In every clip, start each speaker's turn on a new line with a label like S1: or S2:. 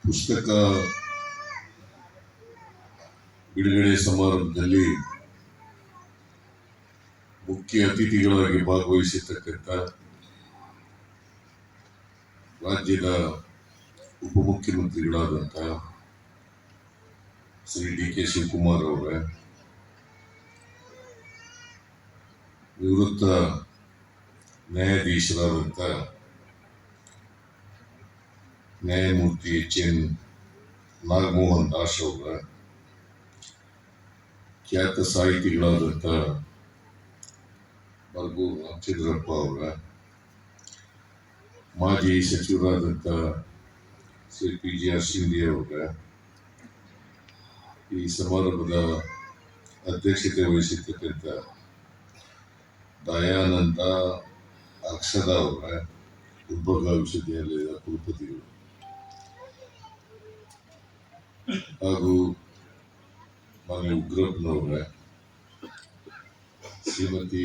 S1: ಪುಸ್ತಕ ಬಿಡುಗಡೆ ಸಮಾರಂಭದಲ್ಲಿ ಮುಖ್ಯ ಅತಿಥಿಗಳಾಗಿ ಭಾಗವಹಿಸಿರ್ತಕ್ಕಂಥ ರಾಜ್ಯದ ಉಪಮುಖ್ಯಮಂತ್ರಿಗಳಾದಂಥ ಶ್ರೀ ಡಿ.ಕೆ. ಶಿವಕುಮಾರ್ ಅವರೇ, ನಿವೃತ್ತ ನ್ಯಾಯಾಧೀಶರಾದಂಥ ನ್ಯಾಯಮೂರ್ತಿ ಎಚ್.ಎನ್. ನಾಗಮೋಹನ್ ದಾಸ್ ಅವರ, ಖ್ಯಾತ ಸಾಹಿತಿಗಳಾದಂಥ ಬರ್ಗೂರು ರಾಮಚಂದ್ರಪ್ಪ ಅವರ, ಮಾಜಿ ಸಚಿವರಾದಂಥ ಶ್ರೀ ಪಿ.ಜಿ.ಆರ್. ಶಿಂದೆ ಅವರ, ಈ ಸಮಾರಂಭದ ಅಧ್ಯಕ್ಷತೆ ವಹಿಸಿರ್ತಕ್ಕಂಥ ದಯಾನಂದ ಅಕ್ಷದ ಅವರ, ಗುಲ್ಬರ್ಗಾ ವಿಶ್ವವಿದ್ಯಾಲಯದ ಕುಲಪತಿಗಳು ಹಾಗೂ ಮನೆ ಉಗ್ರಪ್ಪನವರ, ಶ್ರೀಮತಿ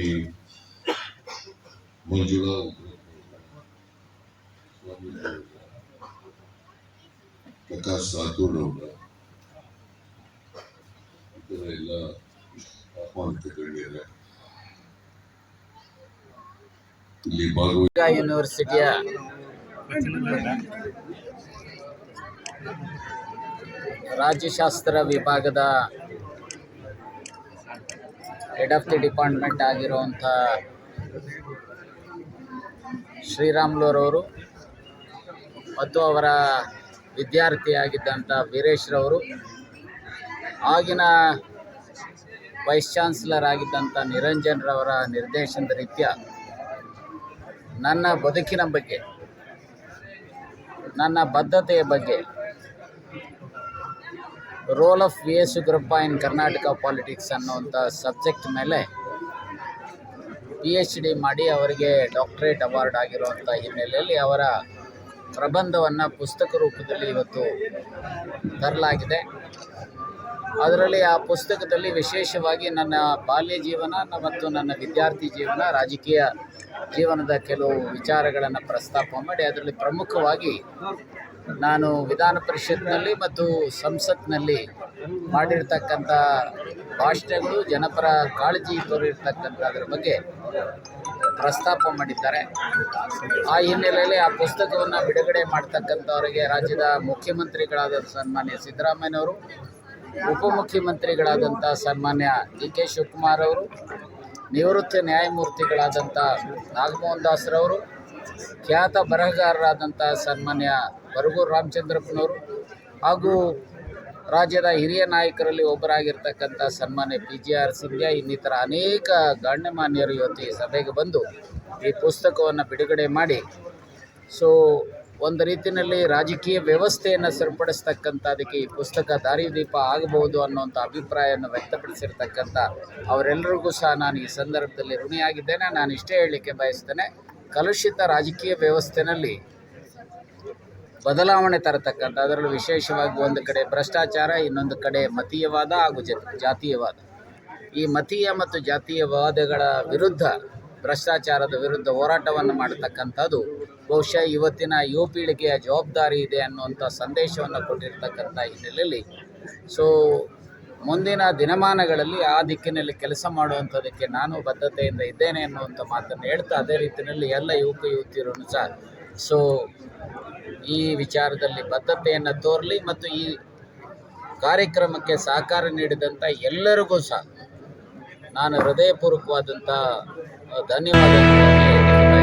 S1: ಮಂಜುಳಾ ಉಗ್ರಪ್ಪನವರ, ಪ್ರಕಾಶ್ ರಾಥೋಡ್ ಅವರ, ಇತರ ಎಲ್ಲ ಆಹ್ವಾನಿತ ಗಣ್ಯರೇ, ಇಲ್ಲಿ
S2: ಯೂನಿವರ್ಸಿಟಿಯ ರಾಜ್ಯಶಾಸ್ತ್ರ ವಿಭಾಗದ ಹೆಡ್ ಆಫ್ ದಿ ಡಿಪಾರ್ಟ್ಮೆಂಟ್ ಆಗಿರುವಂಥ ಶ್ರೀರಾಮ್ಲೂರವರು ಮತ್ತು ಅವರ ವಿದ್ಯಾರ್ಥಿಯಾಗಿದ್ದಂಥ ವೀರೇಶ್ರವರು, ಆಗಿನ ವೈಸ್ ಚಾನ್ಸಲರ್ ಆಗಿದ್ದಂಥ ನಿರಂಜನ್ರವರ ನಿರ್ದೇಶನದ ರೀತ್ಯ ನನ್ನ ಬದುಕಿನ ಬಗ್ಗೆ, ನನ್ನ ಬದ್ಧತೆಯ ಬಗ್ಗೆ, role of V S Ugrappa in Karnataka politics ಅನ್ನುವಂಥ ಸಬ್ಜೆಕ್ಟ್ ಮೇಲೆ PhD ಮಾಡಿ ಅವರಿಗೆ ಡಾಕ್ಟರೇಟ್ ಅವಾರ್ಡ್ ಆಗಿರುವಂಥ ಹಿನ್ನೆಲೆಯಲ್ಲಿ ಅವರ ಪ್ರಬಂಧವನ್ನು ಪುಸ್ತಕ ರೂಪದಲ್ಲಿ ಇವತ್ತು ತರಲಾಗಿದೆ. ಅದರಲ್ಲಿ ಆ ಪುಸ್ತಕದಲ್ಲಿ ವಿಶೇಷವಾಗಿ ನನ್ನ ಬಾಲ್ಯ ಜೀವನ ಮತ್ತು ನನ್ನ ವಿದ್ಯಾರ್ಥಿ ಜೀವನ, ರಾಜಕೀಯ ಜೀವನದ ಕೆಲವು ವಿಚಾರಗಳನ್ನು ಪ್ರಸ್ತಾಪ ಮಾಡಿ, ಅದರಲ್ಲಿ ಪ್ರಮುಖವಾಗಿ ನಾನು ವಿಧಾನ ಪರಿಷತ್ನಲ್ಲಿ ಮತ್ತು ಸಂಸತ್ನಲ್ಲಿ ಮಾಡಿರ್ತಕ್ಕಂಥ ಭಾಷಣಗಳು, ಜನಪರ ಕಾಳಜಿ ತೋರಿರ್ತಕ್ಕಂಥದ್ರ ಬಗ್ಗೆ ಪ್ರಸ್ತಾಪ ಮಾಡಿದ್ದಾರೆ. ಆ ಹಿನ್ನೆಲೆಯಲ್ಲಿ ಆ ಪುಸ್ತಕವನ್ನು ಬಿಡುಗಡೆ ಮಾಡ್ತಕ್ಕಂಥವರಿಗೆ ರಾಜ್ಯದ ಮುಖ್ಯಮಂತ್ರಿಗಳಾದ ಸನ್ಮಾನ್ಯ ಸಿದ್ದರಾಮಯ್ಯನವರು, ಉಪಮುಖ್ಯಮಂತ್ರಿಗಳಾದಂಥ ಸನ್ಮಾನ್ಯ ಡಿ.ಕೆ. ಶಿವಕುಮಾರ್ ಅವರು, ನಿವೃತ್ತ ನ್ಯಾಯಮೂರ್ತಿಗಳಾದಂಥ ನಾಗಮೋಹನ್ ದಾಸ್ರವರು, ಖ್ಯಾತ ಬರಹಗಾರರಾದಂಥ ಸನ್ಮಾನ್ಯ ಬರ್ಗೂರು ರಾಮಚಂದ್ರಪ್ಪನವರು ಹಾಗೂ ರಾಜ್ಯದ ಹಿರಿಯ ನಾಯಕರಲ್ಲಿ ಒಬ್ಬರಾಗಿರ್ತಕ್ಕಂಥ ಸನ್ಮಾನ್ಯ ಪಿ.ಜಿ.ಆರ್. ಶಿಂದೆ, ಇನ್ನಿತರ ಅನೇಕ ಗಣ್ಯಮಾನ್ಯರು ಇವತ್ತು ಈ ಸಭೆಗೆ ಬಂದು ಈ ಪುಸ್ತಕವನ್ನು ಬಿಡುಗಡೆ ಮಾಡಿ, ಒಂದು ರೀತಿಯಲ್ಲಿ ರಾಜಕೀಯ ವ್ಯವಸ್ಥೆಯನ್ನು ಸರಿಪಡಿಸ್ತಕ್ಕಂಥದಕ್ಕೆ ಈ ಪುಸ್ತಕ ದಾರಿದೀಪ ಆಗಬಹುದು ಅನ್ನುವಂಥ ಅಭಿಪ್ರಾಯವನ್ನು ವ್ಯಕ್ತಪಡಿಸಿರ್ತಕ್ಕಂಥ ಅವರೆಲ್ಲರಿಗೂ ಸಹ ನಾನು ಈ ಸಂದರ್ಭದಲ್ಲಿ ಋಣಿಯಾಗಿದ್ದೇನೆ. ನಾನು ಇಷ್ಟೇ ಹೇಳಲಿಕ್ಕೆ ಬಯಸ್ತೇನೆ, ಕಲುಷಿತ ರಾಜಕೀಯ ವ್ಯವಸ್ಥೆಯಲ್ಲಿ ಬದಲಾವಣೆ ತರತಕ್ಕಂಥ, ಅದರಲ್ಲೂ ವಿಶೇಷವಾಗಿ ಒಂದು ಕಡೆ ಭ್ರಷ್ಟಾಚಾರ, ಇನ್ನೊಂದು ಕಡೆ ಮತೀಯವಾದ ಹಾಗೂ ಜಾತೀಯವಾದ, ಈ ಮತೀಯ ಮತ್ತು ಜಾತೀಯವಾದಗಳ ವಿರುದ್ಧ, ಭ್ರಷ್ಟಾಚಾರದ ವಿರುದ್ಧ ಹೋರಾಟವನ್ನು ಮಾಡತಕ್ಕಂಥದ್ದು ಬಹುಶಃ ಇವತ್ತಿನ ಯುವ ಪೀಳಿಗೆಯ ಜವಾಬ್ದಾರಿ ಇದೆ ಅನ್ನುವಂಥ ಸಂದೇಶವನ್ನು ಕೊಟ್ಟಿರ್ತಕ್ಕಂಥ ಹಿನ್ನೆಲೆಯಲ್ಲಿ ಮುಂದಿನ ದಿನಮಾನಗಳಲ್ಲಿ ಆ ದಿಕ್ಕಿನಲ್ಲಿ ಕೆಲಸ ಮಾಡುವಂಥದ್ದಕ್ಕೆ ನಾನು ಬದ್ಧತೆಯಿಂದ ಇದ್ದೇನೆ ಅನ್ನುವಂಥ ಮಾತನ್ನು ಹೇಳ್ತಾ, ಅದೇ ರೀತಿಯಲ್ಲಿ ಎಲ್ಲ ಯುವಕ ಯುವತಿಯರನ್ನು ಸಹ ಈ ವಿಚಾರದಲ್ಲಿ ಬದ್ಧತೆಯನ್ನು ತೋರಲಿ ಮತ್ತು ಈ ಕಾರ್ಯಕ್ರಮಕ್ಕೆ ಸಹಕಾರ ನೀಡಿದಂಥ ಎಲ್ಲರಿಗೂ ಸಹ ನಾನು ಹೃದಯಪೂರ್ವಕವಾದಂಥ ಧನ್ಯವಾದಗಳನ್ನು